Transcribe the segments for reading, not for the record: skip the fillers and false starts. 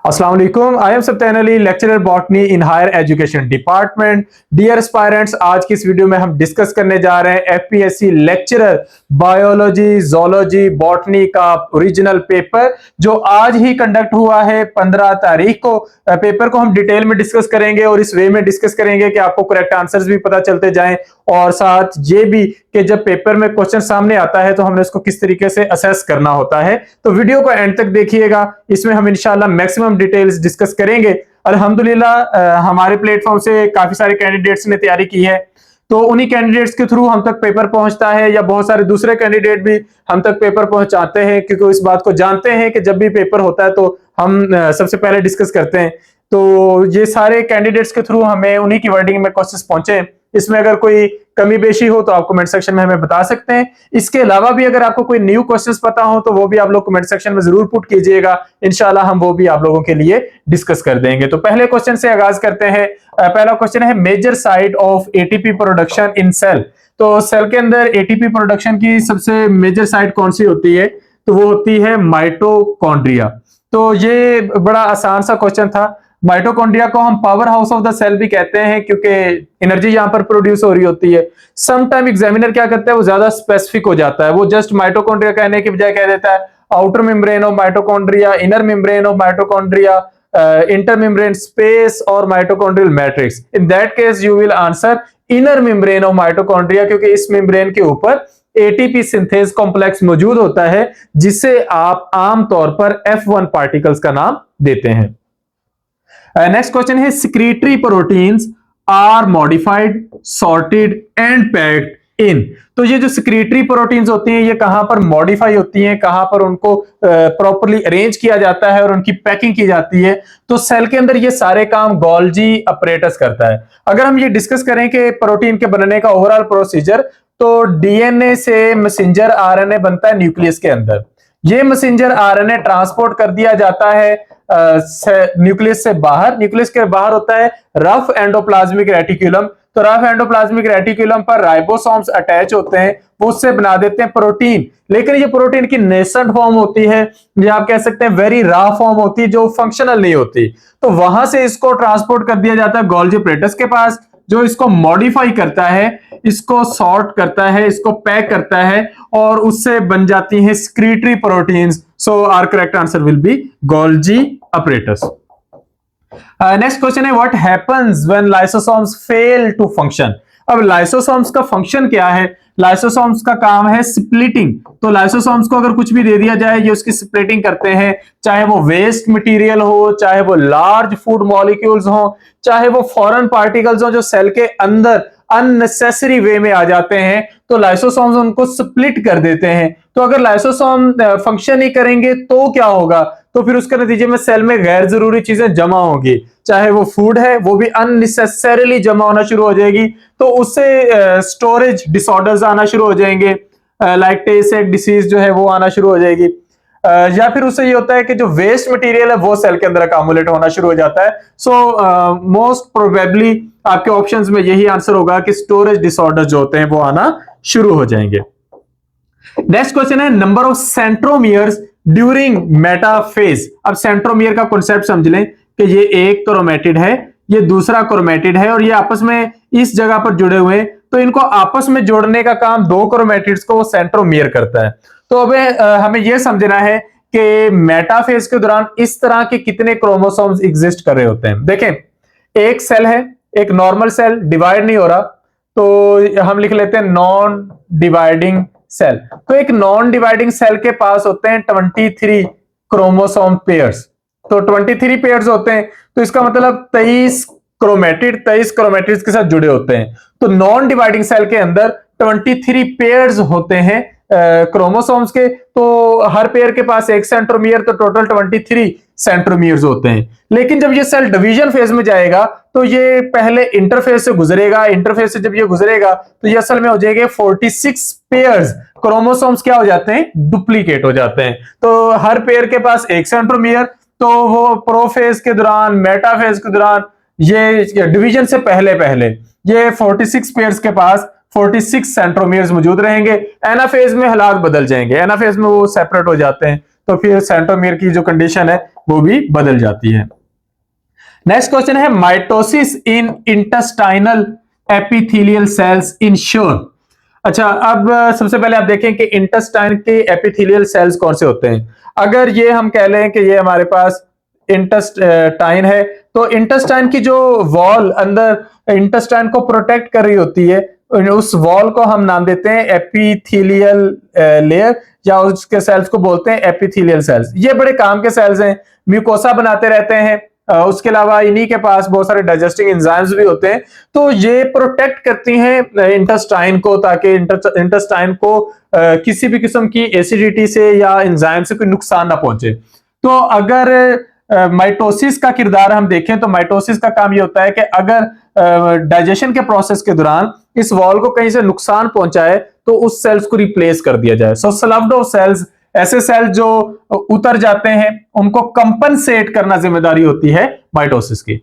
अस्सलाम वालेकुम। I am Sabtan Ali, lecturer botany in higher education department. Dear aspirants, आज की इस वीडियो में हम डिस्कस करने जा रहे हैं FPSC lecturer biology zoology botany का ओरिजिनल पेपर जो आज ही कंडक्ट हुआ है 15 तारीख को। पेपर को हम डिटेल में डिस्कस करेंगे और इस वे में डिस्कस करेंगे कि आपको करेक्ट आंसर्स भी पता चलते जाएं और साथ ये भी कि जब पेपर में क्वेश्चन सामने आता है तो हमने उसको किस तरीके से असेस करना होता है। तो वीडियो को एंड तक देखिएगा, इसमें हम इंशाल्लाह मैक्सिमम डिटेल्स डिस्कस करेंगे। अल्हम्दुलिल्लाह हमारे प्लेटफॉर्म से काफी सारे कैंडिडेट्स ने तैयारी की है, तो उन्हीं कैंडिडेट्स के थ्रू हम तक पेपर पहुंचता है या बहुत सारे दूसरे कैंडिडेट भी हम तक पेपर पहुंचाते हैं, क्योंकि इस बात को जानते हैं कि जब भी पेपर होता है तो हम सबसे पहले डिस्कस करते हैं। तो ये सारे कैंडिडेट्स के थ्रू हमें उन्हीं की वर्डिंग में क्वेश्चंस पहुंचे। इसमें अगर कोई कमी बेशी हो तो आप कमेंट सेक्शन में हमें बता सकते हैं। इसके अलावा भी अगर आपको कोई न्यू क्वेश्चंस पता हो तो वो भी आप लोग कमेंट सेक्शन में जरूर पुट कीजिएगा, इंशाल्लाह हम वो भी आप लोगों के लिए डिस्कस कर देंगे। तो पहले क्वेश्चन से आगाज करते हैं। पहला क्वेश्चन है major site of ATP production in cell. तो सेल के अंदर एटीपी प्रोडक्शन की सबसे मेजर साइट कौन सी होती है? तो वो होती है माइटोकॉन्ड्रिया। तो ये बड़ा आसान सा क्वेश्चन था। माइटोकॉन्ड्रिया को हम power house of the cell भी कहते हैं क्योंकि एनर्जी यहां पर प्रोड्यूस हो रही होती है। सम टाइम एग्जामिनर क्या करता है, वो ज्यादा स्पेसिफिक हो जाता है, वो जस्ट माइटोकॉन्ड्रिया कहने की बजाय कह देता है outer membrane of mitochondria, inner membrane of mitochondria, inter membrane space और mitochondrial matrix. In that case you will answer inner membrane of mitochondria, क्योंकि इस मेम्ब्रेन के ऊपर एटीपी सिंथेज कॉम्प्लेक्स मौजूद होता है जिसे आप आमतौर पर F1 पार्टिकल्स का नाम देते हैं। नेक्स्ट क्वेश्चन है secretory proteins are modified sorted and packed in. तो ये जो सिक्रीटरी प्रोटीन्स होती हैं ये कहां पर मॉडिफाई होती हैं, कहां पर उनको प्रॉपर्ली अरेंज किया जाता है और उनकी पैकिंग की जाती है? तो सेल के अंदर ये सारे काम गोल्जी अपरेटस करता है। अगर हम ये डिस्कस करें कि प्रोटीन के बनने का ओवरऑल प्रोसीजर, तो डीएनए से मैसेंजर आरएनए बनता है न्यूक्लियस के अंदर। ये मैसेंजर आरएनए ट्रांसपोर्ट कर दिया जाता है न्यूक्लियस से बाहर। न्यूक्लियस के बाहर होता है रफ एंडोप्लाज्मिक रेटिकुलम। तो रफ एंडोप्लाज्मिक रेटिकुलम पर राइबोसोम्स अटैच होते हैं, वो उससे बना देते हैं प्रोटीन। लेकिन ये प्रोटीन की नेसेंट फॉर्म होती है, या आप कह सकते हैं वेरी रा फॉर्म होती है जो फंक्शनल नहीं होती। तो वहां से इसको ट्रांसपोर्ट कर दिया जाता है गोल्जी अपरेटस के पास, जो इसको मॉडिफाई करता है, इसको सॉर्ट करता है, इसको पैक करता है और उससे बन जाती हैं secretory proteins. So our correct answer will be Golgi apparatus. Next question है what happens when lysosomes fail to function. अब लाइसोसोम्स का फंक्शन क्या है? लाइसोसोम्स का काम है स्प्लिटिंग। तो लाइसोसोम्स को अगर कुछ भी दे दिया जाए ये उसकी स्प्लिटिंग करते हैं, चाहे वो वेस्ट मटेरियल हो, चाहे वो लार्ज फूड मॉलिक्यूल्स हो, चाहे वो फॉरेन पार्टिकल्स हो जो सेल के अंदर अननेसेसरी वे में आ जाते हैं, तो लाइसोसोम्स उनको स्प्लिट कर देते हैं। तो अगर लाइसोसोम फंक्शन नहीं करेंगे तो क्या होगा? तो फिर उसके नतीजे में सेल में गैर जरूरी चीजें जमा होगी, चाहे वो फूड है वो भी अननेसेसरीली जमा होना शुरू हो जाएगी। तो उससे स्टोरेज डिसऑर्डर्स आना शुरू हो जाएंगे, लाइक टे-सेक डिसीज जो है वो आना शुरू हो जाएगी। या फिर उससे ये होता है कि जो वेस्ट मटेरियल है वो सेल के अंदर अकामुलेट होना शुरू हो जाता है। सो मोस्ट प्रोबेबली आपके ऑप्शंस में यही आंसर होगा कि स्टोरेज डिसऑर्डर जो होते हैं वो आना शुरू हो जाएंगे। नेक्स्ट क्वेश्चन है number of centromeres during metaphase. अब सेंट्रोमियर का कॉन्सेप्ट समझ लें कि ये एक क्रोमेटिड है, ये दूसरा क्रोमेटिड है और ये आपस में इस जगह पर जुड़े हुए हैं, तो इनको आपस में जोड़ने का काम दो क्रोमेटिड्स को वो सेंट्रोमियर करता है। तो अब हमें यह समझना है कि मेटाफेज के दौरान इस तरह के कितने क्रोमोसोम्स एग्जिस्ट कर रहे होते हैं। देखें, एक सेल है, एक नॉर्मल सेल, डिवाइड नहीं हो रहा, तो हम लिख लेते हैं नॉन डिवाइडिंग सेल। तो एक नॉन डिवाइडिंग सेल के पास होते हैं 23 क्रोमोसोम पेयर्स। तो 23 पेयर्स होते हैं, तो इसका मतलब 23 क्रोमेटिड्स के साथ जुड़े होते हैं। तो नॉन डिवाइडिंग सेल के अंदर 23 पेयर्स होते हैं क्रोमोसोम्स के। तो हर पेयर के पास एक सेंट्रोमियर, तो टोटल 23 सेंट्रोमियर्स होते हैं। लेकिन जब ये सेल डिवीजन फेज में जाएगा तो ये पहले इंटरफेस से गुजरेगा। इंटरफेस से जब ये गुजरेगा तो ये असल में हो जाएगा 46 पेयर्स क्रोमोसोम्स क्या हो जाते हैं, डुप्लीकेट हो जाते हैं। तो हर पेयर के पास एक सेंट्रोमियर, तो वो प्रोफेज के दौरान, मेटाफेज के दौरान, ये डिवीजन से पहले पहले ये 46 पेयर्स के पास 46 सेंट्रोमियर्स मौजूद रहेंगे। एनाफेज में हालात बदल जाएंगे, एनाफेज में वो सेपरेट हो जाते हैं, तो फिर सेंट्रोमियर की जो कंडीशन है वो भी बदल जाती है। नेक्स्ट क्वेश्चन है माइटोसिस इन इंटेस्टाइनल एपिथेलियल सेल्स इंश्योर। अच्छा, अब सबसे पहले आप देखें कि इंटेस्टाइन के एपिथेलियल सेल्स कौन से होते हैं। अगर ये हम कह लें कि ये हमारे पास इंटेस्टाइन है, तो इंटेस्टाइन की जो वॉल अंदर इंटेस्टाइन को प्रोटेक्ट कर रही होती है, उस वॉल को हम नाम देते हैं एपिथेलियल लेयर, या उसके सेल्स को बोलते हैं एपिथेलियल सेल्स। ये बड़े काम के सेल्स हैं, म्यूकोसा बनाते रहते हैं। उसके अलावा इन्हीं के पास बहुत सारे डाइजेस्टिंग एंजाइम्स भी होते हैं, तो ये प्रोटेक्ट करती हैं इंटेस्टाइन को, ताकि इंटेस्टाइन को किसी भी किस्म की एसिडिटी से या एंजाइम से कोई नुकसान ना पहुंचे। तो अगर माइटोसिस का किरदार हम देखें, तो माइटोसिस का काम ये होता है कि अगर डाइजेशन के प्रोसेस के दौरान इस वॉल को कहीं से नुकसान पहुंचाए तो उस सेल्स को रिप्लेस कर दिया जाए। सो स्लफ्ड ऑफ सेल्स, ऐसे सेल जो उतर जाते हैं, उनको कंपनसेट करना जिम्मेदारी होती है माइटोसिस की।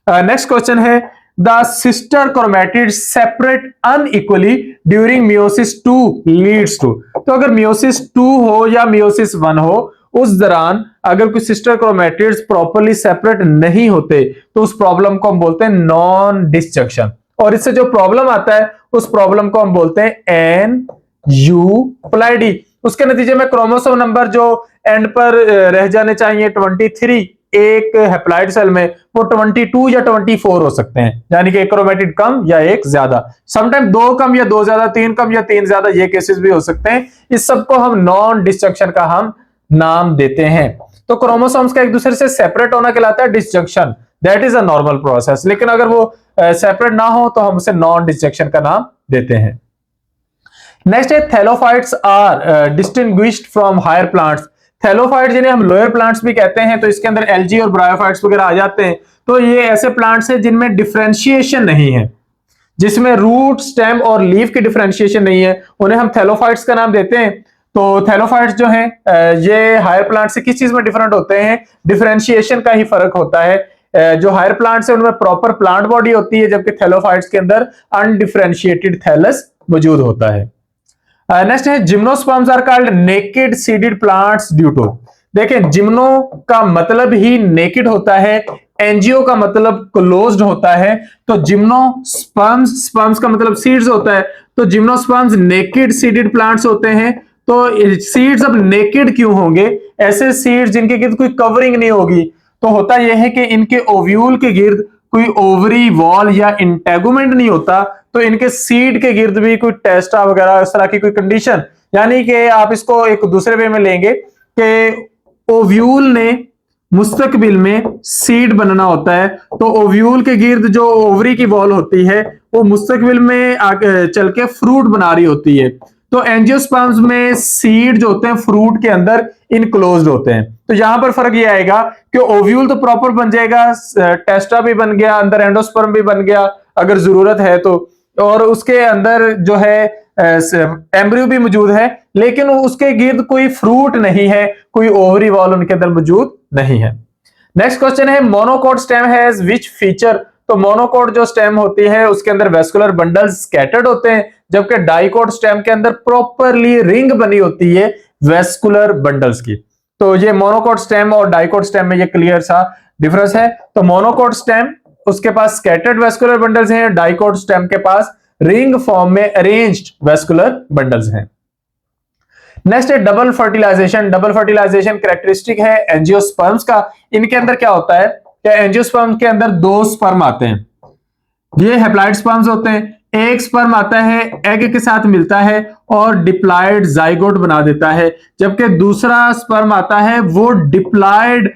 नेक्स्ट क्वेश्चन है the sister chromatid separate unequally during meiosis 2 leads to. तो अगर मियोसिस 2 हो या मियोसिस 1 हो, उस दौरान अगर कोई सिस्टर क्रोमैटिड्स प्रॉपर्ली सेपरेट नहीं होते तो उस प्रॉब्लम को हम बोलते हैं नॉन डिसजंक्शन, और इससे जो प्रॉब्लम आता है उस प्रॉब्लम को हम बोलते हैं एनयूप्लाइडी। उसके नतीजे में क्रोमोसोम नंबर जो एंड पर रह जाने चाहिए 23 एक हैप्लॉइड सेल में, वो 22 या 24 हो सकते हैं, यानी कि एक क्रोमैटिड कम या एक ज्यादा। समटाइम 2 कम या 2 ज्यादा, 3 कम या 3 ज्यादा, ये केसेस भी हो सकते हैं। इस सब को हम नॉन डिसजंक्शन का हम नाम देते हैं। तो क्रोमोसोम्स का एक दूसरे से सेपरेट होना कहलाता है disjunction, that is a normal process. लेकिन अगर वो सेपरेट ना हो तो हम उसे नॉन डिसजंक्शन का नाम देते हैं। नेक्स्ट है thallophytes are distinguished from higher plants. Thallophyte जिन्हें हम लोअर प्लांट्स भी कहते हैं, तो इसके अंदर एल्गी और ब्रायोफाइट्स वगैरह आ जाते हैं। तो ये ऐसे प्लांट्स हैं जिनमें डिफरेंशिएशन नहीं है, जिसमें रूट, स्टेम और लीफ की डिफरेंशिएशन नहीं है, उन्हें हम थैलोफाइट्स का नाम देते हैं। तो थैलोफाइट्स जो हैं ये हायर प्लांट से किस चीज में डिफरेंट होते हैं? डिफरेंशिएशन का ही फर्क होता है। जो हायर प्लांट्स है उनमें प्रॉपर प्लांट बॉडी होती है, जबकि थैलोफाइट्स के अंदर अनडिफरेंशिएटेड थैलस मौजूद होता है। नेक्स्ट है gymnosperms are called naked seeded plants due to. देखें, जिम्नो का मतलब ही नेकेड होता है, एंजियो का मतलब क्लोज्ड होता है। तो जिम्नोस्पर्म्स, स्पर्म्स का मतलब सीड्स होता है, तो जिम्नोस्पर्म्स नेकेड सीडेड प्लांट्स होते हैं। तो सीड्स अब नेकेड क्यों होंगे? ऐसे सीड्स जिनके गिर्द कोई कवरिंग नहीं होगी, तो होता यह है कि इनके ओव्यूल के गिर्द कोई ओवरी वॉल या इंटेगुमेंट नहीं होता, तो इनके सीड के गिर्द भी कोई टेस्टा वगैरह इस तरह की कोई कंडीशन, यानी कि आप इसको एक दूसरे वे में लेंगे कि ओव्यूल ने मुस्तकबिल में सीड बनना होता है, तो ओव्यूल के गिर्द जो ओवरी की वॉल होती है वो मुस्तकबिल में चल के फ्रूट बना रही होती है। तो एंजियोस्पर्म्स में सीड जो होते हैं फ्रूट के अंदर इनक्लोज्ड होते हैं। तो यहां पर फर्क ये आएगा कि ओव्यूल तो प्रॉपर बन जाएगा, टेस्टा भी बन गया, अंदर एंडोस्पर्म भी बन गया अगर जरूरत है तो, और उसके अंदर जो है एम्ब्रियो भी मौजूद है, लेकिन उसके गिर्द कोई फ्रूट नहीं है, कोई ओवरी वॉल उनके अंदर मौजूद नहीं है। नेक्स्ट क्वेश्चन है monocot stem has which feature. तो मोनोकोट जो स्टेम होती है उसके अंदर वेस्कुलर बंडल्स स्कैटर्ड होते हैं, जबकि डाइकोट स्टेम के अंदर प्रॉपरली रिंग बनी होती है वेस्कुलर बंडल्स की। तो ये मोनोकोट स्टेम और डाइकोट स्टेम में ये क्लियर सा डिफरेंस है। तो मोनोकोट स्टेम उसके पास स्कैटर्ड वेस्कुलर बंडल्स हैं, डाइकोट स्टेम के पास रिंग फॉर्म में अरेंज्ड वेस्कुलर बंडल्स हैं। नेक्स्ट है double fertilization. Double fertilization characteristic है एंजियोस्पर्म्स का। इनके अंदर क्या होता है कि एंजियोस्पर्म्स के अंदर 2 स्पर्म आते हैं, ये हैप्लॉइड स्पर्म्स होते हैं। एक स्पर्म आता है, एग के साथ मिलता है और डिप्लॉयड जाइगोट बना देता है, जबकि दूसरा स्पर्म आता है वो डिप्लॉयड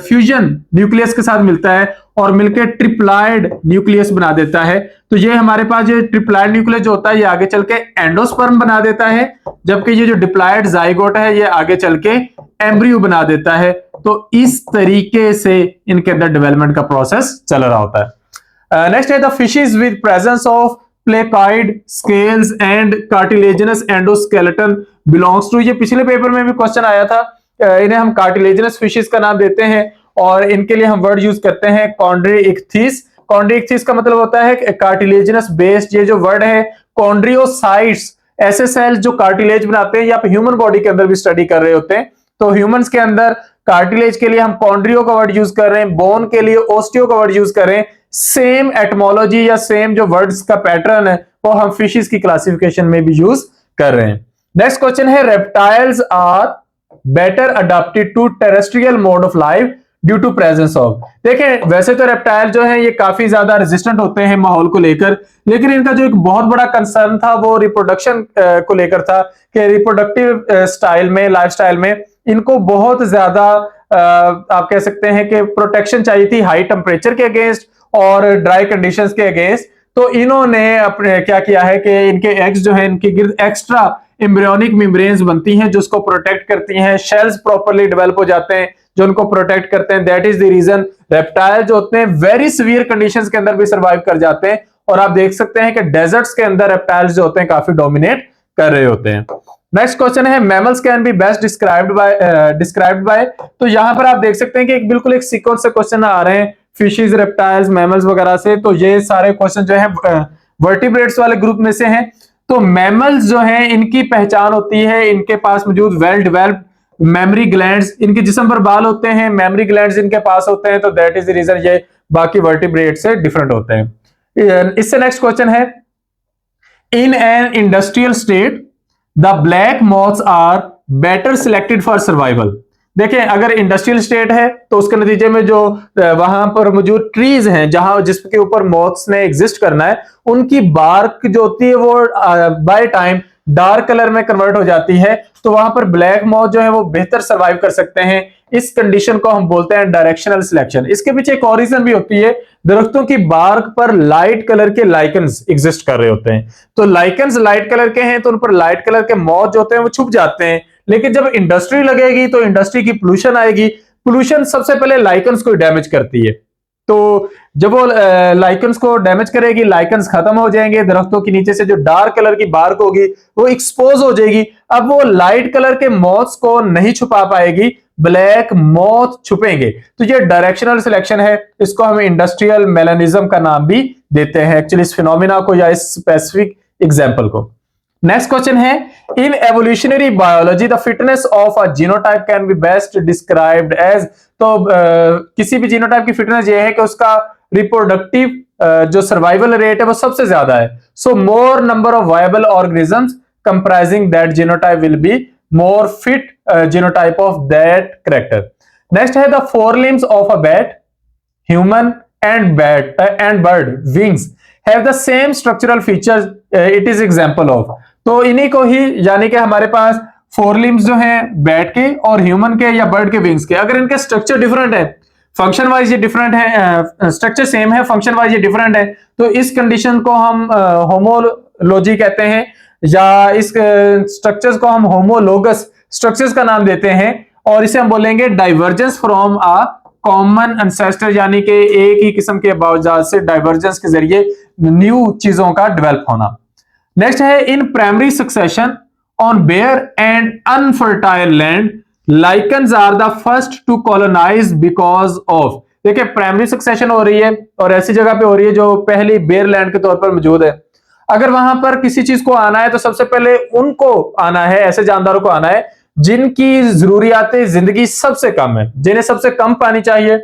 फ्यूजन न्यूक्लियस के साथ मिलता है और मिलकर ट्रिप्लॉयड न्यूक्लियस बना देता है। तो ये हमारे पास ये ट्रिप्लॉयड न्यूक्लियस जो होता है ये आगे चल के एंडोस्पर्म बना देता है, जबकि ये जो डिप्लॉयड जाइगोट है ये आगे चल के एम्ब्रियो बना देता है। तो इस तरीके से इनके अंदर डेवलपमेंट का प्रोसेस चल रहा होता है। नेक्स्ट है the fishes with presence of placoid scales and cartilaginous endoskeleton belongs to. ये पिछले पेपर में भी क्वेश्चन आया था। इन्हें हम कार्टिलेजिनस फिशेस का नाम देते हैं और इनके लिए हम वर्ड यूज करते हैं कॉन्ड्रिइक्थिस। कॉन्ड्रिइक्थिस का मतलब होता है कार्टिलेजिनस बेस्ड। ये जो वर्ड है कॉन्ड्रियोसाइट्स, ऐसे सेल्स जो कार्टिलेज बनाते हैं, या आप ह्यूमन बॉडी के अंदर भी स्टडी कर रहे होते हैं। तो ह्यूमंस के अंदर कार्टिलेज के लिए हम कॉन्ड्रियो का वर्ड यूज कर रहे हैं, बोन के लिए ओस्टियो का वर्ड यूज कर रहे हैं। सेम एटमोलॉजी या सेम जो वर्ड्स का पैटर्न है वो हम फिशेस की क्लासिफिकेशन में भी यूज कर रहे हैं। नेक्स्ट क्वेश्चन है, reptiles are better adapted to terrestrial mode of life due to presence of. देखें, वैसे तो रेप्टाइल जो है ये काफी ज्यादा रेजिस्टेंट होते हैं माहौल को लेकर, लेकिन इनका जो एक बहुत बड़ा कंसर्न था वो रिप्रोडक्शन को लेकर था कि रिप्रोडक्टिव स्टाइल में, लाइफ स्टाइल में इनको बहुत ज्यादा आप कह सकते हैं कि प्रोटेक्शन चाहिए थी हाई टेम्परेचर के अगेंस्ट और ड्राई कंडीशंस के अगेंस्ट। तो इन्होंने अपने क्या किया है कि इनके एग्स जो है इनके गिर्द एक्स्ट्रा एम्ब्रियोनिक मेम्ब्रेन्स बनती हैं जो उसको प्रोटेक्ट करती हैं, शेल्स प्रॉपर्ली डेवलप हो जाते हैं जो उनको प्रोटेक्ट करते हैं। That is the reason reptile जो होते हैं वेरी सीवियर कंडीशंस के अंदर भी सर्वाइव कर जाते हैं, और आप देख सकते हैं कि डेजर्ट्स के अंदर रेप्टाइल्स जो होते हैं काफी डोमिनेट कर रहे होते हैं। नेक्स्ट क्वेश्चन है, mammals can be best described bye. तो यहां पर आप देख सकते हैं कि बिल्कुल एक सीक्वेंस से क्वेश्चन आ रहे हैं फिशेज, रेप्टाइल्स, मैमल्स वगैरह से। तो ये सारे क्वेश्चन जो है वर्टिब्रेट्स वाले ग्रुप में से हैं। तो मैमल्स जो हैं इनकी पहचान होती है इनके पास मौजूद वेल डेवलप्ड मेमोरी ग्लैंड्स, इनके जिस्म पर बाल होते हैं, मेमोरी ग्लैंड्स इनके पास होते हैं। तो दैट इज द रीजन ये बाकी वर्टिब्रेट से डिफरेंट होते हैं। इससे नेक्स्ट क्वेश्चन है, in an industrial state the black moths are better selected for survival. देखें, अगर इंडस्ट्रियल स्टेट है तो उसके नतीजे में जो वहां पर मौजूद ट्रीज हैं जहां जिसके ऊपर मॉथ्स ने एग्जिस्ट करना है, उनकी बार्क जो होती है वो बाय टाइम डार्क कलर में कन्वर्ट हो जाती है। तो वहां पर ब्लैक मॉथ जो है वो बेहतर सर्वाइव कर सकते हैं। इस कंडीशन को हम बोलते हैं डायरेक्शनल सिलेक्शन। इसके पीछे एक और रीजन भी होती है, दरख्तों की बार्क पर लाइट कलर के लाइकन्स एग्जिस्ट कर रहे होते हैं। तो लाइकन्स लाइट कलर के हैं तो उन पर लाइट कलर के मॉथ जो होते हैं वो छुप जाते हैं। लेकिन जब इंडस्ट्री लगेगी तो इंडस्ट्री की पोल्यूशन आएगी, पोल्यूशन सबसे पहले लाइकन्स को डैमेज करती है। तो जब वो लाइकन्स को डैमेज करेगी, लाइकन्स खत्म हो जाएंगे, दरख्तों के नीचे से जो डार्क कलर की बार्क होगी वो एक्सपोज हो जाएगी। अब वो लाइट कलर के मॉथ्स को नहीं छुपा पाएगी, ब्लैक मॉथ छुपेंगे। तो ये डायरेक्शनल सिलेक्शन है, इसको हम इंडस्ट्रियल मेलानिज्म का नाम भी देते हैं एक्चुअली इस फिनोमिना को या इस स्पेसिफिक एग्जांपल को। नेक्स्ट क्वेश्चन है, in evolutionary biology the fitness of a genotype can be best described as. तो किसी भी जीनोटाइप की फिटनेस ये है कि उसका रिप्रोडक्टिव जो सर्वाइवल रेट है वो सबसे ज्यादा है। So more number of viable organisms comprising that genotype will be more fit genotype of that character. Next है, the four limbs of a bat, human and bird wings have the same structural features, it is example of. तो इन्हीं को ही, यानी कि हमारे पास four limbs जो हैं bat के और ह्यूमन के या बर्ड के विंग्स के, अगर इनके स्ट्रक्चर डिफरेंट है, फंक्शन वाइज ये डिफरेंट है, स्ट्रक्चर सेम है, फंक्शन वाइज ये डिफरेंट है, तो इस कंडीशन को हम होमोलॉजी कहते हैं, या इस स्ट्रक्चर्स को हम होमोलोगस स्ट्रक्चर्स का नाम देते हैं। और इसे हम बोलेंगे divergence from a common ancestor, यानी कि एक ही किस्म के बावजूद से डाइवर्जेंस के जरिए न्यू चीजों का डेवलप होना। नेक्स्ट है, in primary succession on bare and unfertile land lichens are the first to colonize because of. देखिए, प्राइमरी सक्सेशन हो रही है और ऐसी जगह पे हो रही है जो पहली बेयर लैंड के तौर पर मौजूद है। अगर वहां पर किसी चीज को आना है तो सबसे पहले उनको आना है, ऐसे जानदारों को आना है जिनकी जरूरियातें जिंदगी सबसे कम है, जिन्हें सबसे कम पानी चाहिए,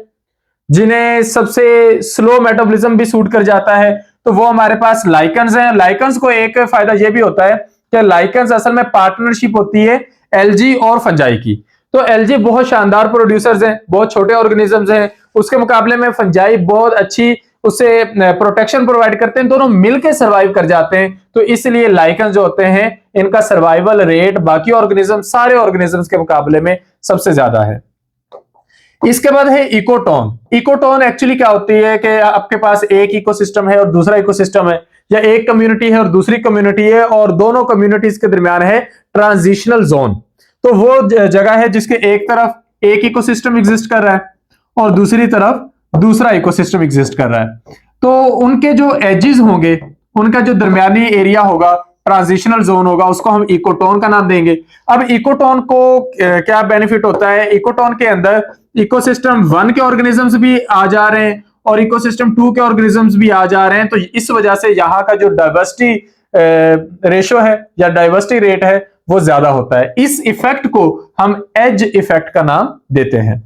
जिन्हें सबसे स्लो मेटाबॉलिज्म भी सूट कर जाता है। तो वो हमारे पास लाइकन्स हैं। लाइकन्स को एक फायदा ये भी होता है कि लाइकन्स असल में पार्टनरशिप होती है एल्गी और फंजाई की। तो एल्गी बहुत शानदार प्रोड्यूसर्स हैं, बहुत छोटे ऑर्गेनिजम्स हैं, उसके मुकाबले में फंजाई बहुत अच्छी उससे प्रोटेक्शन प्रोवाइड करते हैं, दोनों मिलकर सर्वाइव कर जाते हैं। तो इसलिए लाइकन्स जो होते हैं इनका सर्वाइवल रेट बाकी ऑर्गेनिज्म, सारे ऑर्गेनिजम्स के मुकाबले में सबसे ज्यादा है। इसके बाद है इकोटोन। इकोटोन एक्चुअली क्या होती है कि आपके पास एक इकोसिस्टम है और दूसरा इकोसिस्टम है, या एक कम्युनिटी है और दूसरी कम्युनिटी है, और दोनों कम्युनिटीज के दरमियान है ट्रांजिशनल जोन। तो वो जगह है जिसके एक तरफ एक इकोसिस्टम एग्जिस्ट कर रहा है और दूसरी तरफ दूसरा इकोसिस्टम एग्जिस्ट कर रहा है। तो उनके जो एजेस होंगे, उनका जो दरमियानी एरिया होगा, ट्रांजिशनल जोन होगा, उसको हम इकोटोन का नाम देंगे। अब इकोटोन को क्या बेनिफिट होता है, इकोटोन के अंदर इकोसिस्टम 1 के ऑर्गेनिजम्स भी आ जा रहे हैं और इकोसिस्टम 2 के ऑर्गेनिजम्स भी आ जा रहे हैं। तो इस वजह से यहाँ का जो डाइवर्सिटी रेशो है या डाइवर्सिटी रेट है वो ज्यादा होता है। इस इफेक्ट को हम एज इफेक्ट का नाम देते हैं।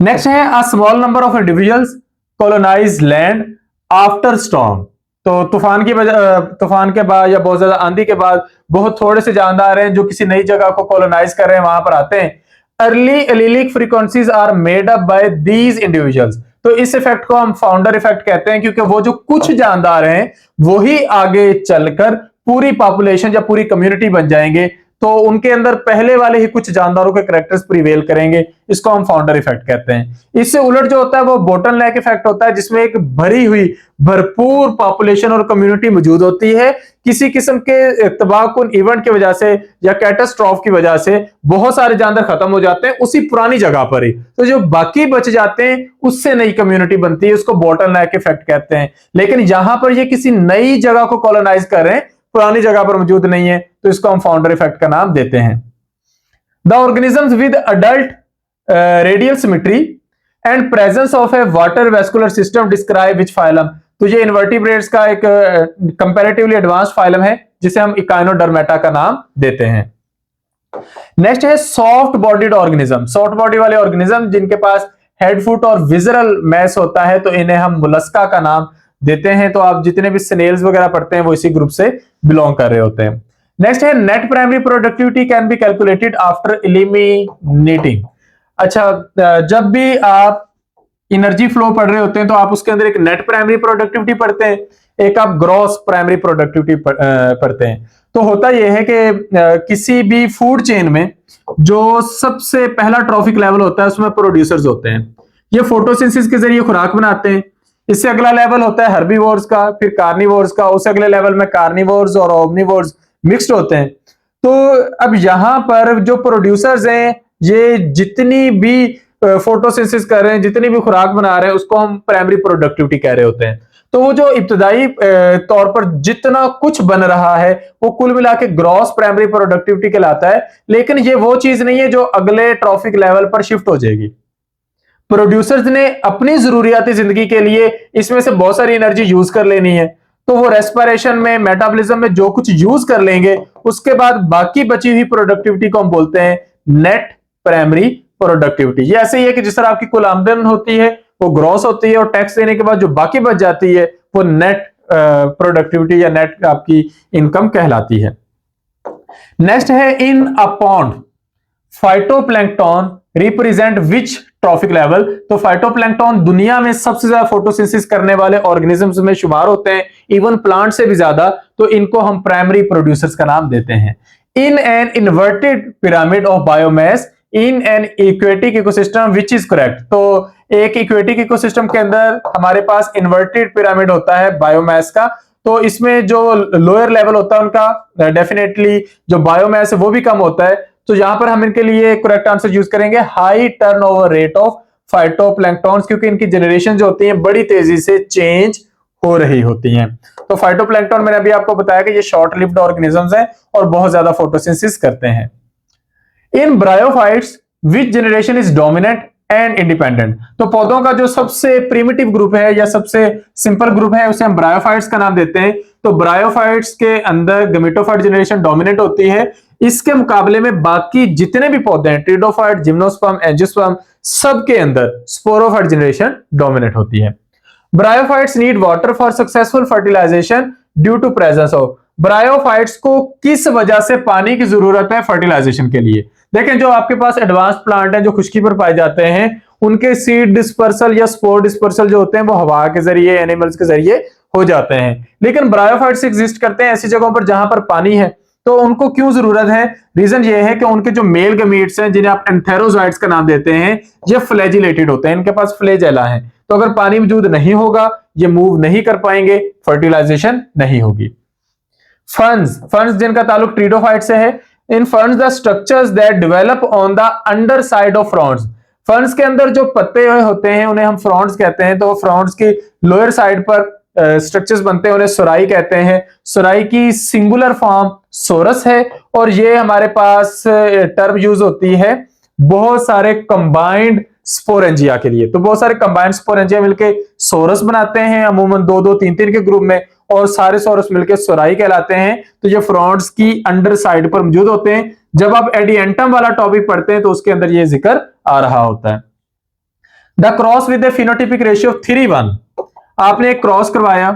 नेक्स्ट है a small number of individuals colonize land after storm. तो तूफान के बाद या बहुत ज्यादा आंधी के बाद बहुत थोड़े से जानदार हैं जो किसी नई जगह को कॉलोनाइज कर रहे हैं, वहां पर आते हैं। Early allelic frequencies are made up by these individuals. तो इस इफेक्ट को हम फाउंडर इफेक्ट कहते हैं, क्योंकि वो जो कुछ जानदार हैं वही आगे चलकर पूरी पॉपुलेशन या पूरी कम्युनिटी बन जाएंगे। तो उनके अंदर पहले वाले ही कुछ जानदारों के कैरेक्टर्स प्रिवेल करेंगे, इसको हम फाउंडर इफेक्ट कहते हैं। इससे उलट जो होता है वो बोटलनेक इफेक्ट होता है, जिसमें एक भरी हुई भरपूर पॉपुलेशन और कम्युनिटी मौजूद होती है। किसी किस्म के तबाहकुन इवेंट की वजह से या कैटास्ट्रॉफ की वजह से बहुत सारे जानदार खत्म हो जाते हैं उसी पुरानी जगह पर ही, तो जो बाकी बच जाते हैं उससे नई कम्युनिटी बनती है, उसको बोटलनेक इफेक्ट कहते हैं। लेकिन यहां पर ये किसी नई जगह को कॉलोनाइज कर रहे हैं, पुरानी जगह पर मौजूद नहीं है, तो इसको हम फाउंडर इफेक्ट का नाम देते हैं। The organisms with adult radial symmetry and presence of A water vascular system describe which phylum. तो ये इन्वर्टिब्रेट्स का एक कंपैरेटिवली एडवांस्ड फाइलम है जिसे हम इकाइनोडर्मेटा का नाम देते हैं। नेक्स्ट है soft bodied organism. Soft body वाले ऑर्गेनिज्म जिनके पास हेड, फुट और विजरल मैस होता है, तो इन्हें हम मोलस्का का नाम देते हैं। तो आप जितने भी स्नेल्स वगैरह पढ़ते हैं वो इसी ग्रुप से बिलोंग कर रहे होते हैं। नेक्स्ट है net primary productivity can be calculated after eliminating. अच्छा, जब भी आप एनर्जी फ्लो पढ़ रहे होते हैं तो आप उसके अंदर एक नेट प्राइमरी प्रोडक्टिविटी पढ़ते हैं, एक आप ग्रॉस प्राइमरी प्रोडक्टिविटी पढ़ते हैं। तो होता यह है कि किसी भी फूड चेन में जो सबसे पहला ट्रॉफिक लेवल होता है उसमें प्रोड्यूसर्स होते हैं। ये फोटोसिंथेसिस के जरिए खुराक बनाते हैं। इससे अगला लेवल होता है हर्बीवोर्स का, फिर कार्निवोर्स का, उससे अगले लेवल में कार्निवोर्स और ओमनिवोर्स मिक्स्ड होते हैं। तो अब यहां पर जो प्रोड्यूसर्स हैं ये जितनी भी फोटोसिंथेसिस कर रहे हैं, जितनी भी खुराक बना रहे हैं, उसको हम प्राइमरी प्रोडक्टिविटी कह रहे होते हैं। तो वो जो इब्तदाई तौर पर जितना कुछ बन रहा है वो कुल मिला के ग्रॉस प्राइमरी प्रोडक्टिविटी कहलाता है। लेकिन ये वो चीज नहीं है जो अगले ट्रॉफिक लेवल पर शिफ्ट हो जाएगी। प्रोड्यूसर्स ने अपनी जरूरियाती जिंदगी के लिए इसमें से बहुत सारी एनर्जी यूज कर लेनी है, तो वो रेस्पिरेशन में, मेटाबॉलिज्म में जो कुछ यूज कर लेंगे, उसके बाद बाकी बची हुई प्रोडक्टिविटी को हम बोलते हैं नेट प्राइमरी प्रोडक्टिविटी। ये ऐसे ही है कि जिस तरह आपकी कुल आमदन होती है वो ग्रॉस होती है और टैक्स देने के बाद जो बाकी बच जाती है वो नेट प्रोडक्टिविटी या नेट आपकी इनकम कहलाती है। नेक्स्ट है in a pond phytoplankton represent which trophic level. तो फाइटोप्लैंक्टन दुनिया में सबसे ज्यादा फोटोसिंथेसिस करने वाले ऑर्गेनिजम्स में शुमार होते हैं, इवन प्लांट से भी ज्यादा। तो इनको हम प्राइमरी प्रोड्यूसर्स का नाम देते हैं। In an inverted pyramid of biomass in an aquatic ecosystem which is correct. तो एक इक्वेटिक इकोसिस्टम के अंदर हमारे पास इन्वर्टेड पिरामिड होता है बायोमास का, तो इसमें जो लोअर लेवल होता है उनका डेफिनेटली जो बायोमास है वो भी कम होता है। तो यहां पर हम इनके लिए करेक्ट आंसर यूज करेंगे high turnover rate of phytoplanktons, क्योंकि इनकी जनरेशन जो होती है बड़ी तेजी से चेंज हो रही होती हैं। तो फाइटोप्लैंक्टन मैंने अभी आपको बताया कि ये शॉर्ट लिव्ड ऑर्गेनिजम्स हैं और बहुत ज्यादा फोटोसिंथेसिस करते हैं। In bryophytes which generation is dominant and independent. तो पौधों का जो सबसे प्रिमिटिव ग्रुप है या सबसे सिंपल ग्रुप है उसे हम ब्रायोफाइट्स का नाम देते हैं। तो ब्रायोफाइट्स के अंदर गमेटोफाइट जनरेशन डोमिनेंट होती है। इसके मुकाबले में बाकी जितने भी पौधे हैं, ट्रिडोफाइट, जिम्नोस्पर्म, एंजियोस्पर्म, सबके अंदर स्पोरोफाइट जनरेशन डोमिनेट होती है। Bryophytes need water for successful fertilization due to presence of. ब्रायोफाइट्स को किस वजह से पानी की जरूरत है फर्टिलाइजेशन के लिए? देखें, जो आपके पास एडवांस प्लांट है जो खुश्की पर पाए जाते हैं, उनके सीड डिस्पर्सल या स्पोर डिस्पर्सल जो होते हैं वो हवा के जरिए, एनिमल्स के जरिए हो जाते हैं। लेकिन ब्रायोफाइट्स एग्जिस्ट करते हैं ऐसी जगहों पर जहां पर पानी है। तो उनको क्यों जरूरत है? रीजन ये है कि उनके जो मेल गमीट्स हैं, जिन्हें आप एंथेरोजोइट्स का नाम देते हैं, ये फ्लैजिलेटेड होते हैं, इनके पास फ्लैजेला है। तो अगर पानी मौजूद नहीं होगा, ये मूव नहीं कर पाएंगे, फर्टिलाइजेशन नहीं होगी। फर्न्स जिनका ताल्लुक ट्रिडोफाइट से है, in ferns the structures that develop on the under side of fronds. Ferns के अंदर जो पत्ते होते हैं उन्हें हम फ्रॉन्ट्स कहते हैं। तो फ्रॉन्ट्स की लोअर साइड पर स्ट्रक्चर्स बनते हैं, उन्हें सोराई कहते हैं। सोराई की सिंगुलर फॉर्म सोरस है और ये हमारे पास टर्म यूज होती है बहुत सारे कंबाइंड स्पोरेंजिया के लिए। तो बहुत सारे कंबाइंड स्पोरेंजिया मिलके सोरस बनाते हैं, अमूमन 2-2 3-3 के ग्रुप में, और सारे सोरस मिलके सोराई कहलाते हैं। तो ये फ्रॉन्ट्स की अंडर साइड पर मौजूद होते हैं। जब आप एडिएंटम वाला टॉपिक पढ़ते हैं तो उसके अंदर ये जिक्र आ रहा होता है। The cross with phenotypic ratio 3:1, आपने एक क्रॉस करवाया,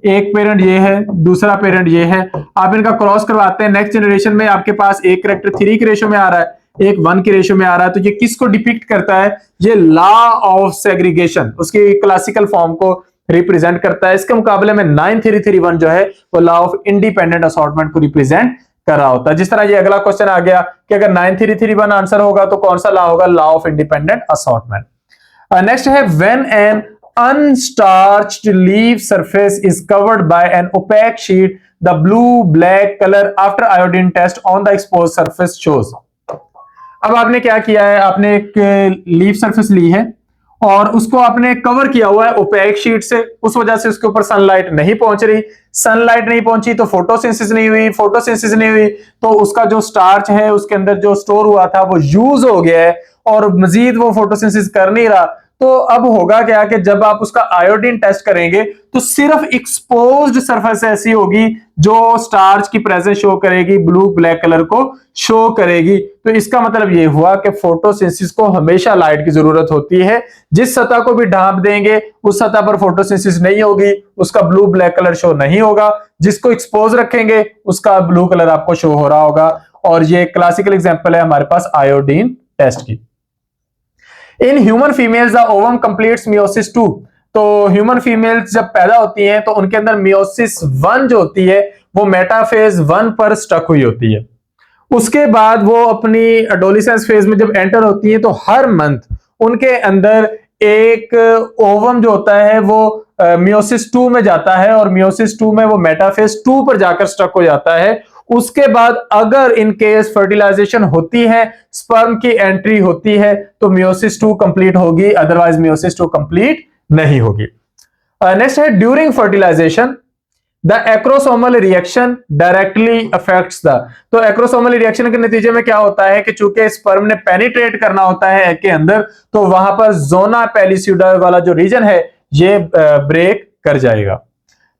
एक पेरेंट ये है, दूसरा पेरेंट ये है, आप इनका क्रॉस करवाते हैं, नेक्स्ट जनरेशन में आपके पास एक करेक्टर 3 के रेशियो में आ रहा है, एक 1 के रेशियो में आ रहा है। तो ये किसको डिपिक्ट करता है? ये लॉ ऑफ सेग्रीगेशन, उसकी क्लासिकल फॉर्म को रिप्रेजेंट करता है। इसके मुकाबले में 9331 जो है वो लॉ ऑफ इंडिपेंडेंट असॉर्टमेंट को रिप्रेजेंट कर रहा होता है। जिस तरह ये अगला क्वेश्चन आ गया कि अगर 9331 आंसर होगा तो कौन सा लॉ होगा? Law of independent assortment. Next है when an unstarched leaf surface is covered by an opaque sheet, the blue-black color after iodine test on the exposed surface shows। अब आपने क्या किया है? आपने एक लीफ सरफेस ली है और उसको आपने कवर किया हुआ है ओपेक शीट से, उस वजह से उसके ऊपर सनलाइट नहीं पहुंच रही, सनलाइट नहीं पहुंची तो फोटोसिंथेसिस नहीं हुई, फोटोसिंथेसिस नहीं हुई तो उसका जो स्टार्च है उसके अंदर जो स्टोर हुआ था वो यूज हो गया है और मजीद वो फोटोसिंथेसिस कर नहीं रहा। तो अब होगा क्या कि जब आप उसका आयोडीन टेस्ट करेंगे तो सिर्फ एक्सपोज्ड सरफेस ऐसी होगी जो स्टार्च की प्रेजेंस शो करेगी, ब्लू ब्लैक कलर को शो करेगी। तो इसका मतलब ये हुआ कि फोटोसिंथेसिस को हमेशा लाइट की जरूरत होती है। जिस सतह को भी ढांप देंगे उस सतह पर फोटोसिंथेसिस नहीं होगी, उसका ब्लू ब्लैक कलर शो नहीं होगा। जिसको एक्सपोज रखेंगे उसका ब्लू कलर आपको शो हो रहा होगा। और ये क्लासिकल एग्जांपल है हमारे पास आयोडीन टेस्ट की। In human females the ovum completes meiosis 2। तो ह्यूमन फीमेल्स जब पैदा होती हैं तो उनके अंदर मियोसिस 1 जो होती है वो मेटाफेज 1 पर स्टक हुई होती है। उसके बाद वो अपनी एडोलेसेंस फेज में जब एंटर होती है तो हर मंथ उनके अंदर एक ओवम जो होता है वो मियोसिस 2 में जाता है और मियोसिस 2 में वो मेटाफेज 2 पर जाकर स्टक हो जाता है। उसके बाद अगर इन केस फर्टिलाइजेशन होती है, स्पर्म की एंट्री होती है तो मियोसिस 2 कंप्लीट होगी, अदरवाइज मियोसिस 2 कंप्लीट नहीं होगी। नेक्स्ट है during fertilization the acrosomal reaction directly affects the. तो एक्रोसोमल रिएक्शन के नतीजे में क्या होता है कि चूंकि स्पर्म ने पेनिट्रेट करना होता है एग के अंदर तो वहां पर जोना पेलिस्यूडा वाला जो रीजन है ये ब्रेक कर जाएगा।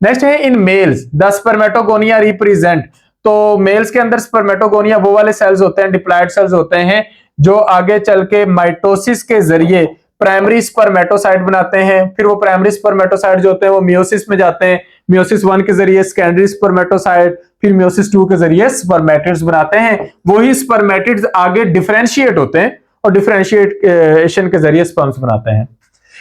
नेक्स्ट है in males the spermatogonia represent. तो मेल्स के अंदर स्पर्मेटोगोनिया वो वाले सेल्स होते हैं, डिप्लॉयड सेल्स होते हैं जो आगे चल के माइटोसिस के जरिए प्राइमरी स्पर्मेटोसाइट बनाते हैं। फिर वो प्राइमरी स्पर्मेटोसाइट जो होते हैं वो मियोसिस में जाते हैं, मियोसिस 1 के जरिए सेकेंडरी स्पर्मेटोसाइट, फिर मियोसिस 2 के जरिए स्पर्मेटिड्स बनाते हैं। वही स्पर्मेटिड्स आगे डिफरेंशिएट होते हैं और डिफरेंशिएशन के जरिए स्पर्म्स बनाते हैं।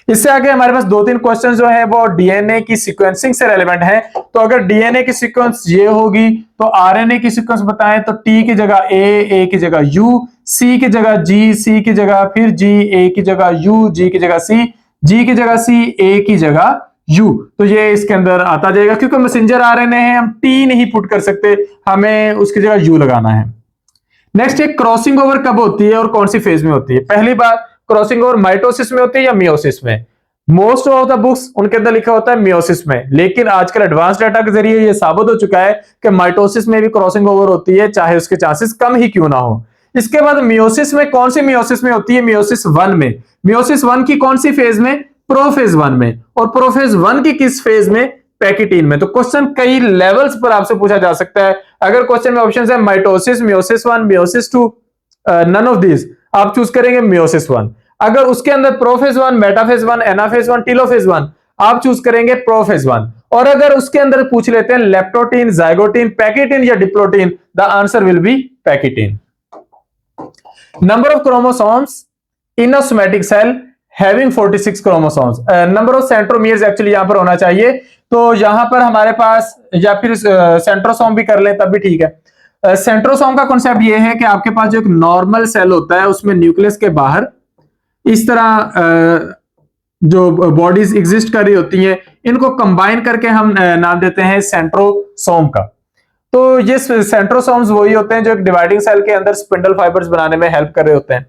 इससे आगे हमारे पास 2-3 क्वेश्चन जो है वो डीएनए की सीक्वेंसिंग से रेलेवेंट है। तो अगर डीएनए की सीक्वेंस ये होगी तो आरएनए की सीक्वेंस बताएं तो टी की जगह ए की जगह यू, सी की जगह जी, सी की जगह फिर जी, ए की जगह यू, जी की जगह सी, जी की जगह सी, ए की जगह यू। तो ये इसके अंदर आता जाएगा। क्योंकि मैसेंजर आरएनए है हम टी नहीं पुट कर सकते, हमें उसकी जगह यू लगाना है। नेक्स्ट एक क्रॉसिंग ओवर कब होती है और कौन सी फेज में होती है? पहली बात क्रॉसिंग ओवर माइटोसिस में होती है या मियोसिस में? मोस्ट ऑफ द बुक्स उनके अंदर लिखा होता है मियोसिस में, लेकिन आजकल एडवांस डाटा के जरिए ये साबित हो चुका है कि माइटोसिस में भी क्रॉसिंग ओवर होती है, चाहे उसके चांसेस कम ही क्यों ना हो। इसके बाद मियोसिस में कौन सी मियोसिस में होती है? मियोसिस 1 में। मियोसिस 1 की कौन सी फेज में? प्रोफेज 1 में। और प्रोफेज 1 की किस फेज में? पैकिटीन में। तो क्वेश्चन कई लेवल्स पर आपसे पूछा जा सकता है। अगर क्वेश्चन में ऑप्शन है mitosis, meiosis 1, meiosis 2, none of this, आप चूज करेंगे मियोसिस 1। अगर उसके अंदर प्रोफेज 1, मेटाफेज 1, एनाफेज 1, टीलोफेज 1, आप चूज करेंगे प्रोफेज 1। और अगर उसके अंदर पूछ लेते हैं लेप्टोटीन, जाइगोटीन, पैकिटीन या diplotene, the answer will be pachytene. Number of chromosomes in a somatic cell having 46 chromosomes. Number of centromeres actually यहां पर होना चाहिए, तो यहां पर हमारे पास या फिर सेंट्रोसोम भी कर लें तब भी ठीक है। सेंट्रोसोम का कॉन्सेप्ट ये है कि आपके पास जो एक नॉर्मल सेल होता है उसमें न्यूक्लियस के बाहर इस तरह जो बॉडीज एग्जिस्ट कर रही होती हैं इनको कंबाइन करके हम नाम देते हैं सेंट्रोसोम का। तो ये सेंट्रोसोम्स वही होते हैं जो एक डिवाइडिंग सेल के अंदर स्पिंडल फाइबर्स बनाने में हेल्प कर रहे होते हैं।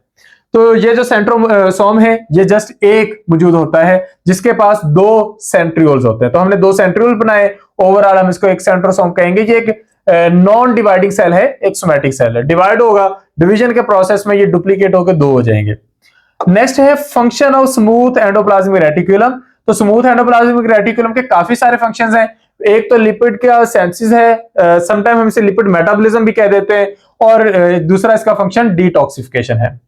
तो ये जो सेंट्रोसोम है ये जस्ट एक मौजूद होता है जिसके पास 2 सेंट्रियोल्स होते हैं। तो हमने 2 सेंट्रियोल बनाए, ओवरऑल हम इसको एक सेंट्रोसोम कहेंगे। ये एक नॉन डिवाइडिंग सेल है, एक सोमैटिक सेल है। डिवाइड होगा, डिवीजन के प्रोसेस में ये डुप्लीकेट होकर 2 हो जाएंगे। नेक्स्ट है function of smooth endoplasmic reticulum. तो स्मूथ एंडोप्लाज्मिक रेटिकुलम के काफी सारे फंक्शंस हैं। एक तो लिपिड का सेंसिस है, समटाइम हम इसे लिपिड मेटाबॉलिज्म भी कह देते हैं, और दूसरा इसका फंक्शन डिटॉक्सिफिकेशन है।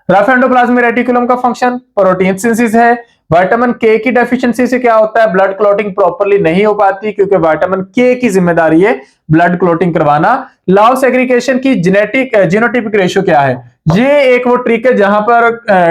रफ एंडोप्लाज्मिक रेटिकुलम का फंक्शन प्रोटीन सिंथेसिस है। विटामिन के की डेफिशिएंसी से क्या होता है, ब्लड क्लॉटिंग प्रॉपर्ली नहीं हो पाती, क्योंकि विटामिन के की जिम्मेदारी है ब्लड क्लॉटिंग करवाना। लाव सेग्रीगेशन की जेनेटिक जीनोटाइपिक रेशियो क्या है, ये एक वो ट्रिक है जहां पर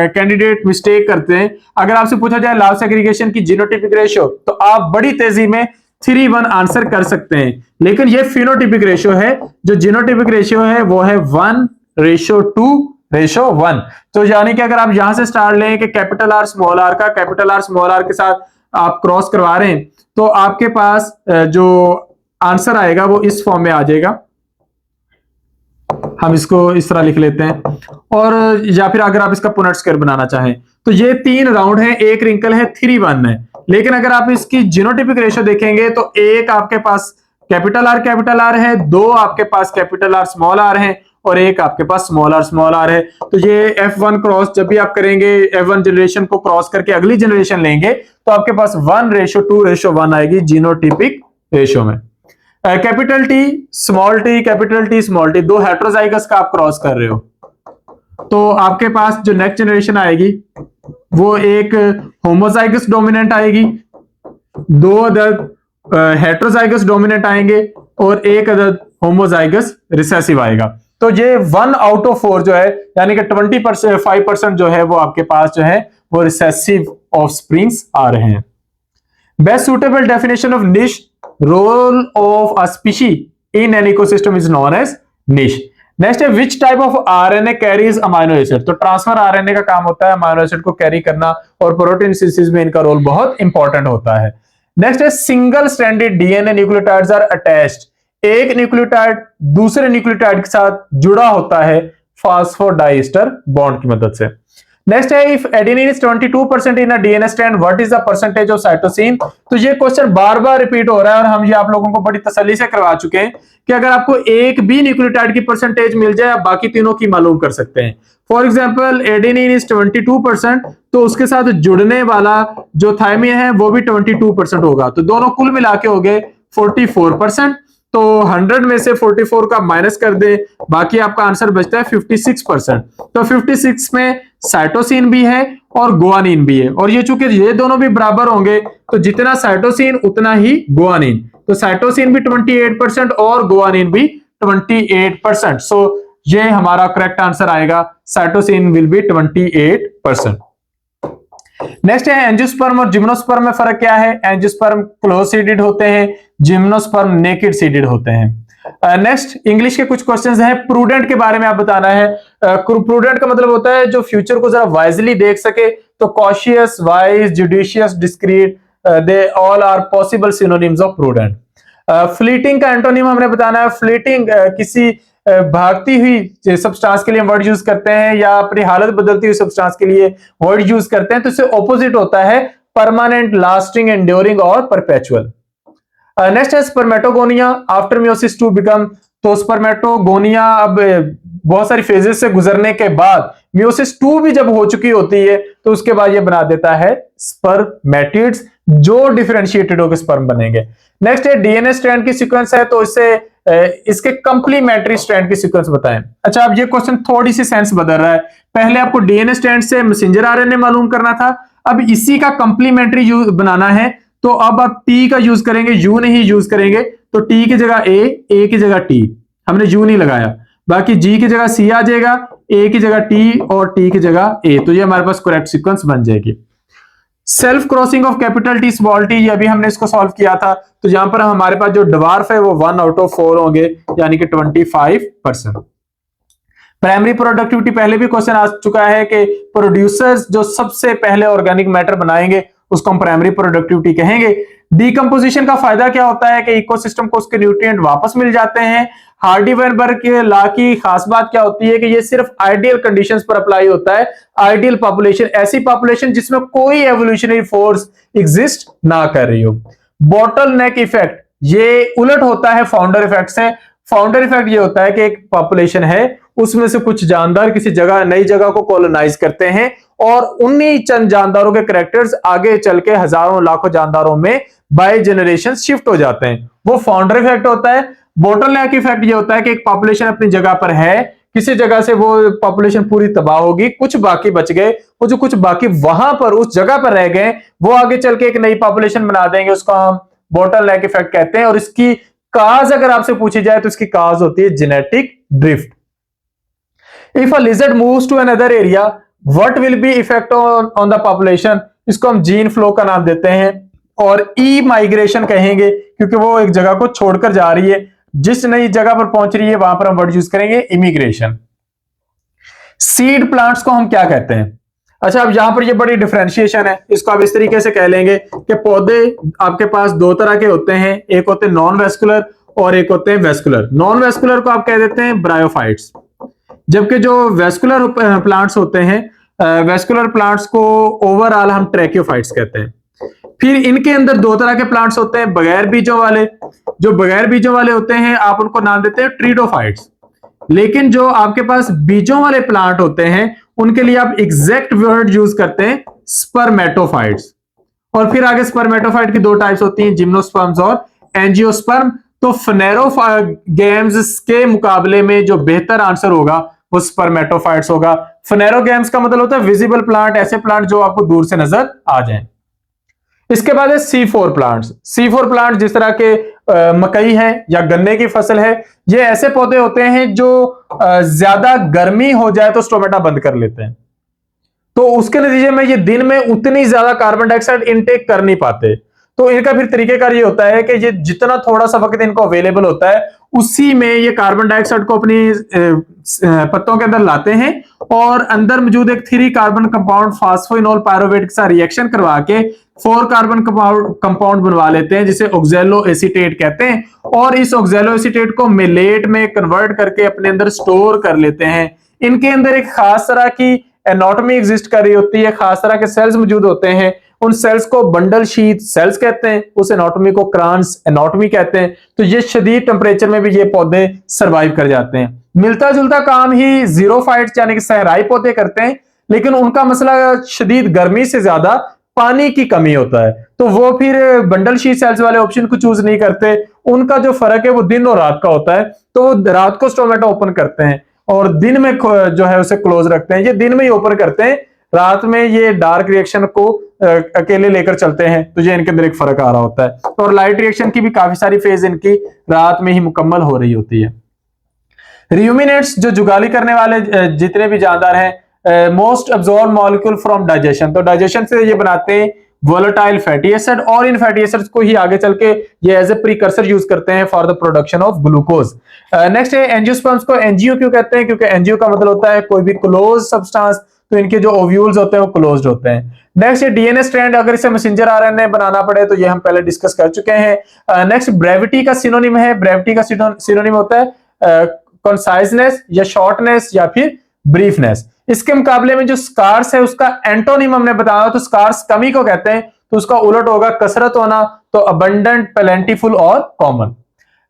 कैंडिडेट मिस्टेक करते हैं। अगर आपसे पूछा जाए लाव सेग्रीगेशन की जीनोटाइपिक रेशियो, तो आप बड़ी तेजी में 3:1 आंसर कर सकते हैं, लेकिन ये फिनोटाइपिक रेशियो है। जो जीनोटाइपिक रेशियो है वो है 1:2:1। तो यानी कि अगर आप यहां से स्टार्ट लें कि कैपिटल आर स्मॉल आर का कैपिटल आर स्मॉल आर के साथ आप क्रॉस करवा रहे हैं, तो आपके पास जो आंसर आएगा वो इस फॉर्म में आ जाएगा। हम इसको इस तरह लिख लेते हैं, और या फिर अगर आप इसका पुनः स्क्वायर बनाना चाहें तो ये 3 राउंड है, एक रिंकल है, 3:1 है। लेकिन अगर आप इसकी जीनोटाइपिक रेशियो देखेंगे तो एक आपके पास कैपिटल आर है, 2 आपके पास कैपिटल आर स्मॉल आर है, और एक आपके पास स्मॉल आर है। तो ये F1 क्रॉस जब भी आप करेंगे, F1 जनरेशन को क्रॉस करके अगली जनरेशन लेंगे, तो आपके पास 1:2:1 आएगी जीनोटाइपिक रेशियो में। Capital T small T 2 heterozygous का आप क्रॉस कर रहे हो, तो आपके पास जो नेक्स्ट जनरेशन आएगी वो एक होमोजाइगस डोमिनेंट आएगी, 2 अदद हेट्रोजाइगस डोमिनेंट आएंगे, और 1 अदद होमोजाइगस रिसेसिव आएगा। तो ये 1/4 जो है, यानी कि 25% जो है वो आपके पास जो है वो रिसेसिव ऑफस्प्रिंग्स आ रहे हैं। Best suitable definition of niche, role of a species in an ecosystem is known as niche. Next है which type of RNA carries amino acid. तो ट्रांसफर आरएनए का काम होता है अमाइनो एसिड को कैरी करना, और प्रोटीन सिंथेसिस में इनका रोल बहुत इंपॉर्टेंट होता है। नेक्स्ट है single stranded DNA nucleotides are attached. एक न्यूक्लियोटाइड दूसरे न्यूक्लियोटाइड के साथ जुड़ा होता है फास्फोडाइस्टर बॉन्ड की मदद से। नेक्स्ट है if adenine is 22% in a DNA strand, what is the percentage of cytosine. तो ये क्वेश्चन बार बार रिपीट हो रहा है, और हम ये आप लोगों को बड़ी तसल्ली से करवा चुके हैं कि अगर आपको एक भी न्यूक्लियोटाइड की परसेंटेज मिल जाए, आप बाकी तीनों की मालूम कर सकते हैं। फॉर एग्जाम्पल एडेनिन इज 22%, तो उसके साथ जुड़ने वाला जो थायमिन है वो भी 22% होगा, तो दोनों कुल मिला के हो गए 44%। तो 100 में से 44 का माइनस कर दे, बाकी आपका आंसर बचता है 56%। तो 56 में साइटोसिन भी है और गुआनिन भी है, और ये चूंकि ये दोनों भी बराबर होंगे, तो जितना साइटोसिन उतना ही गुआनिन, तो साइटोसिन भी 28% और गुआनिन भी 28%। सो ये हमारा करेक्ट आंसर आएगा, साइटोसिन विल बी 28%। नेक्स्ट है एंजियोस्पर्म और जिम्नोस्पर्म में फर्क क्या है। एंजियोस्पर्म क्लोज सीडेड होते हैं, जिम्नोस्पर्म नेकेड सीडेड होते हैं। नेक्स्ट इंग्लिश के कुछ क्वेश्चंस हैं। प्रूडेंट के बारे में आप बताना है। प्रूडेंट का मतलब होता है जो फ्यूचर को जरा वाइजली देख सके, तो cautious, wise, judicious, discreet, they all are possible synonyms of prudent. Fleeting का एंटोनिम हमने बताना है। फ्लीटिंग किसी भागती हुई सब्सटेंस के लिए वर्ड यूज करते हैं, या अपनी हालत बदलती हुई सब्सटेंस के लिए वर्ड यूज करते हैं, तो इससे ऑपोजिट होता है परमानेंट, लास्टिंग, एंड्योरिंग और परपेचुअल। नेक्स्ट है स्पर्मेटोगोनिया आफ्टर मियोसिस 2 बिकम। तो स्पर्मेटोगोनिया अब बहुत सारी फेजेस से गुजरने के बाद मियोसिस 2 भी जब हो चुकी होती है, तो उसके बाद ये बना देता है स्पर्मेटिड्स, जो डिफरेंशिएटेड होकर स्पर्म बनेंगे। नेक्स्ट है डीएनए स्ट्रैंड की सीक्वेंस है, तो इससे इसके कंप्लीमेंट्री स्ट्रैंड की सीक्वेंस बताएं। अच्छा, अब ये क्वेश्चन थोड़ी सी सेंस बदल रहा है। पहले आपको डीएनए स्ट्रैंड से मैसेंजर आरएनए मालूम करना था, अब इसी का कंप्लीमेंट्री यूज बनाना है, तो अब आप टी का यूज करेंगे, यू नहीं यूज करेंगे। तो टी की जगह ए की जगह टी, हमने यू नहीं लगाया, बाकी जी की जगह सी आ जाएगा, ए की जगह टी और टी की जगह ए, तो ये हमारे पास करेक्ट सीक्वेंस बन जाएगी। Self crossing of capital T small T, ये अभी हमने इसको सॉल्व किया था, तो यहां पर हमारे पास जो डवार्फ है वो 1/4 होंगे, यानी कि 25%। प्राइमरी प्रोडक्टिविटी पहले भी क्वेश्चन आ चुका है कि प्रोड्यूसर्स जो सबसे पहले ऑर्गेनिक मैटर बनाएंगे उसको हम प्राइमरी प्रोडक्टिविटी कहेंगे। डीकंपोजिशन का फायदा क्या होता है कि इकोसिस्टम को उसके न्यूट्रिएंट वापस मिल जाते हैं। हार्डी-वेनबर्ग के लॉ की खास बात क्या होती है कि ये सिर्फ आइडियल कंडीशंस पर अप्लाई होता है। आइडियल पॉपुलेशन, ऐसी पॉपुलेशन जिसमें कोई एवोल्यूशनरी फोर्स एग्जिस्ट ना कर रही हो। बॉटल नेक इफेक्ट, ये उलट होता है फाउंडर इफेक्ट से। फाउंडर इफेक्ट ये होता है कि एक पॉपुलेशन है, उसमें से कुछ जानदार किसी जगह, नई जगह को कॉलोनाइज करते हैं और उन्हीं चंद जानदारों के कैरेक्टर्स आगे चल के हजारों लाखों जानदारों में बाय जनरेशन शिफ्ट हो जाते हैं। वो फाउंडर इफेक्ट होता है। बोटलनेक इफेक्ट ये होता है कि एक पॉपुलेशन अपनी जगह पर है, किसी जगह से वो पॉपुलेशन पूरी तबाह होगी, कुछ बाकी बच गए, वो जो कुछ बाकी वहां पर उस जगह पर रह गए वो आगे चल के एक नई पॉपुलेशन बना देंगे, उसको हम बोटलनेक इफेक्ट कहते हैं। और इसकी काज अगर आपसे पूछी जाए तो इसकी काज होती है genetic drift. If a lizard moves to another area what will be effect on the population, इसको हम जीन फ्लो का नाम देते हैं। और ई माइग्रेशन कहेंगे क्योंकि वो एक जगह को छोड़कर जा रही है, जिस नई जगह पर पहुंच रही है वहां पर हम वर्ड यूज करेंगे इमिग्रेशन। सीड प्लांट्स को हम क्या कहते हैं? अच्छा, अब यहां पर ये बड़ी डिफरेंशिएशन है, इसको आप इस तरीके से कह लेंगे कि पौधे आपके पास दो तरह के होते हैं, एक होते हैं नॉन वेस्कुलर और एक होते हैं वेस्कुलर। नॉन वेस्कुलर को आप कह देते हैं ब्रायोफाइट्स, जबकि जो वेस्कुलर प्लांट्स होते हैं, वेस्कुलर प्लांट्स को ओवरऑल हम ट्रैकियोफाइट्स कहते हैं। फिर इनके अंदर दो तरह के प्लांट्स होते हैं, बगैर बीजों वाले। जो बगैर बीजों वाले होते हैं आप उनको नाम देते हैं ट्रीडोफाइट्स। लेकिन जो आपके पास बीजों वाले प्लांट होते हैं उनके लिए आप एग्जैक्ट वर्ड यूज करते हैं स्पर्मेटोफाइट्स। और फिर आगे स्पर्मेटोफाइट की दो टाइप्स होती हैं, जिम्नोस्पर्म्स और एंजियोस्पर्म। तो फनेरोगेम्स के मुकाबले में जो बेहतर आंसर होगा वो स्पर्मेटोफाइट्स होगा। फनेरोगेम्स का मतलब होता है विजिबल प्लांट, ऐसे प्लांट जो आपको दूर से नजर आ जाएं। इसके बाद है C4 प्लांट्स। C4 प्लांट जिस तरह के मकई है या गन्ने की फसल है, ये ऐसे पौधे होते हैं जो ज्यादा गर्मी हो जाए तो स्टोमेटा बंद कर लेते हैं, तो उसके नतीजे में ये दिन में उतनी ज्यादा कार्बन डाइऑक्साइड इनटेक कर नहीं पाते। तो इनका फिर तरीकेकार ये होता है कि ये जितना थोड़ा सा वक्त इनको अवेलेबल होता है उसी में ये कार्बन डाइऑक्साइड को अपनी पत्तों के अंदर लाते हैं और अंदर मौजूद एक 3 कार्बन कंपाउंड फास्फोइनोल पायरुवेट के साथ रिएक्शन करवा के 4 कार्बन कंपाउंड बनवा लेते हैं, जिसे ऑक्सैलो एसीटेट कहते हैं। और इस ऑक्सैलो एसीटेट को मिलेट में कन्वर्ट करके अपने अंदर स्टोर कर लेते हैं। इनके अंदर एक खास तरह की एनाटॉमी एग्जिस्ट कर रही होती है, खास तरह के सेल्स मौजूद होते हैं। उन सेल्स को बंडल शीथ सेल्स कहते हैं, उस एनाटॉमी को क्रांस एनाटॉमी कहते हैं। तो ये शदीद टेम्परेचर में भी ये पौधे सरवाइव कर जाते हैं। मिलता जुलता काम ही जीरोफाइट्स यानी कि सहराई पौधे करते हैं, लेकिन उनका मसला शदीद गर्मी से ज्यादा पानी की कमी होता है, तो वो फिर बंडल शीथ सेल्स वाले ऑप्शन को चूज नहीं करते। उनका जो फर्क है वो दिन और रात का होता है, तो वो रात को स्टोमेटा ओपन करते हैं और दिन में जो है उसे क्लोज रखते हैं। ये दिन में ही ओपन करते हैं, रात में ये डार्क रिएक्शन को अकेले लेकर चलते हैं। तो ये इनके अंदर एक फर्क आ रहा होता है। और लाइट रिएक्शन की भी काफी सारी फेज इनकी रात में ही मुकम्मल हो रही होती है। र्यूमिनेट्स जो जुगाली करने वाले जितने भी जानदार हैं, most absorb molecule from digestion, तो डाइजेशन से ये बनाते हैं वोलेटाइल फैटी एसिड और इन फैटी एसिड्स को ही आगे चल के ये एज ए प्रीकर्सर यूज करते हैं for the production of glucose. Next है एंजियोस्पर्म्स को एंजियो क्यों कहते हैं? क्योंकि एंजियो का मतलब होता है कोई भी क्लोज सब्सटेंस, तो इनके जो ओव्यूल्स होते हैं वो क्लोज्ड होते हैं। नेक्स्ट है डीएनए स्ट्रैंड, अगर इसे मैसेंजर आरएनए बनाना पड़े तो ये हम पहले डिस्कस कर चुके हैं। नेक्स्ट ब्रेविटी का सिनोनिम है, ब्रेविटी का सिनोनिम होता है कंसाइजनेस या शॉर्टनेस या फिर ब्रीफनेस। इसके मुकाबले में जो स्कार्स है उसका एंटोनिम हमने बताया, तो स्कार्स कमी को कहते हैं, तो उसका उलट होगा कसरत होना, तो अबंडेंट, प्लेंटीफुल और कॉमन।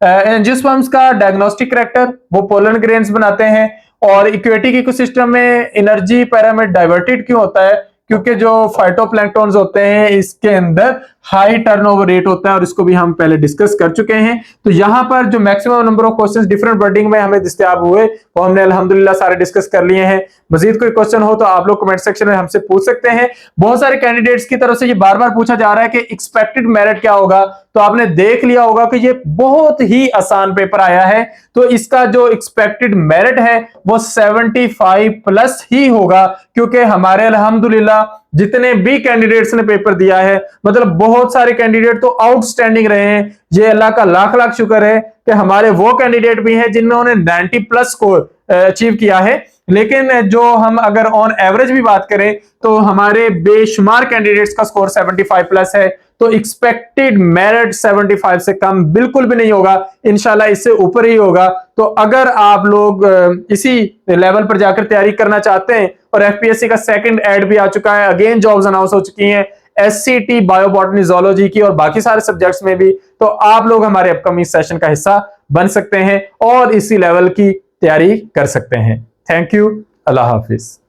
एंजियोस्पर्म्स का डायग्नोस्टिक कैरेक्टर, वो पोलन ग्रेन्स बनाते हैं। और इक्वेटिक इकोसिस्टम में एनर्जी पिरामिड डाइवर्टेड क्यों होता है? क्योंकि जो फाइटोप्लैंक्टन्स होते हैं इसके अंदर हाई टर्नओवर रेट होता है, और इसको भी हम पहले डिस्कस कर चुके हैं। तो यहां पर जो maximum number of questions different wording में हमें दस्तयाब हुए वो हमने अल्हम्दुलिल्लाह सारे डिस्कस कर लिए हैं। मजीद कोई क्वेश्चन हो तो आप लोग कमेंट सेक्शन में हमसे पूछ सकते हैं। बहुत सारे कैंडिडेट्स की तरफ से ये बार बार पूछा जा रहा है कि एक्सपेक्टेड मेरिट क्या होगा, तो आपने देख लिया होगा कि ये बहुत ही आसान पेपर आया है, तो इसका जो एक्सपेक्टेड मेरिट है वो 75 प्लस ही होगा, क्योंकि हमारे अल्हम्दुलिल्लाह जितने भी कैंडिडेट्स ने पेपर दिया है, मतलब बहुत सारे कैंडिडेट तो आउटस्टैंडिंग रहे हैं। ये अल्लाह का लाख लाख शुक्र है कि हमारे वो कैंडिडेट भी हैं जिन्होंने 90 प्लस स्कोर अचीव किया है। लेकिन जो हम अगर ऑन एवरेज भी बात करें तो हमारे बेशुमार कैंडिडेट्स का स्कोर 75 प्लस है, तो एक्सपेक्टेड मेरिट 75 से कम बिल्कुल भी नहीं होगा, इंशाल्लाह इससे ऊपर ही होगा। तो अगर आप लोग इसी लेवल पर जाकर तैयारी करना चाहते हैं, और एफपीएससी का सेकंड एड भी आ चुका है, अगेन जॉब्स अनाउंस हो चुकी हैं एससीटी, बायोबॉटनी, जोलॉजी की और बाकी सारे सब्जेक्ट्स में भी, तो आप लोग हमारे अपकमिंग सेशन का हिस्सा बन सकते हैं और इसी लेवल की तैयारी कर सकते हैं। Thank you, Allah Hafiz.